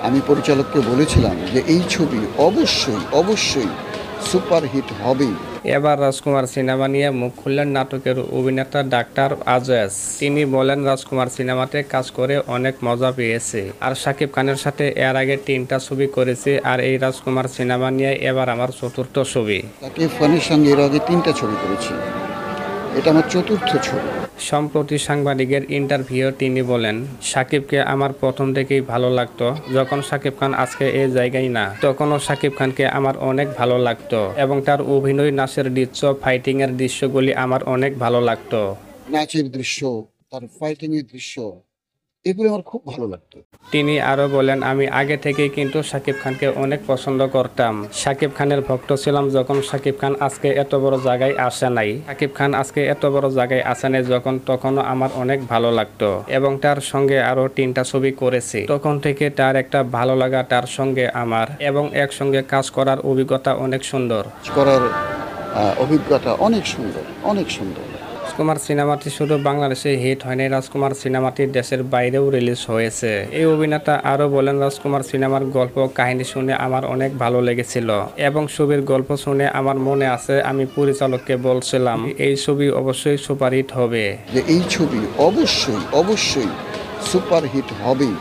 আমি পরিচালককে বলেছিলাম যে এই ছবি অবশ্যই অবশ্যই সুপারহিট হবেই। এবার রাজকুমার সিনেমা নিয়ে মুখ খুললেন নাটকের অভিনেতা ডাক্তার আজেস। তিনি বলেন, রাজকুমার সিনেমাতে কাজ করে অনেক মজা পেয়েছি, আর শাকিব খানের সাথে এর আগে 3টা ছবি করেছি, আর এই রাজকুমার সিনেমা নিয়ে এবার আমার 4র্থ ছবি। শাকিব খানের সঙ্গে এর আগে 3টা ছবি করেছি, এটা আমার 4র্থ ছবি। সম্প্রতি সাংবাদিকের ইন্টারভিউ তিনি বলেন, শাকিবকে আমার প্রথম থেকেই ভালো লাগতো। যখন শাকিব খান আজকে এই জায়গায় না, তখনও শাকিব খানকে আমার অনেক ভালো লাগতো, এবং তার অভিনয়, নাচের দৃশ্য, ফাইটিং এর দৃশ্যগুলি আমার অনেক ভালো লাগতো। নাচের দৃশ্য, তার ফাইটিং এর দৃশ্য, এগুলো আমার খুব ভালো লাগতো। তিনি আরো বলেন, আমি আগে থেকেই কিন্তু শাকিব খানকে অনেক পছন্দ করতাম। শাকিব খানের ভক্ত ছিলাম যখন শাকিব খান আজকে এত বড় জায়গায় আসে নাই। শাকিব খান আজকে এত বড় জায়গায় আসে নাই যখন, তখনও আমার অনেক ভালো লাগতো, এবং তার সঙ্গে আরো 3টা ছবি করেছি। তখন থেকে তার একটা ভালো লাগা তার সঙ্গে আমার, এবং একসঙ্গে কাজ করার অভিজ্ঞতা অনেক সুন্দর। করার অভিজ্ঞতা অনেক সুন্দর, অনেক সুন্দর। রাজকুমার সিনেমাটি শুধু বাংলাদেশে হিট হয়নি, রাজকুমার সিনেমাটি দেশের বাইরেও রিলিজ হয়েছে। এই অভিনেতা আরো বলেন, রাজকুমার সিনেমার গল্প কাহিনী শুনে আমার অনেক ভালো লেগেছিল, এবং ছবির গল্প শুনে আমার মনে আছে আমি পরিচালককে বলছিলাম এই ছবি অবশ্যই সুপারহিট হবে। যে এই ছবি অবশ্যই অবশ্যই সুপারহিট হবেই।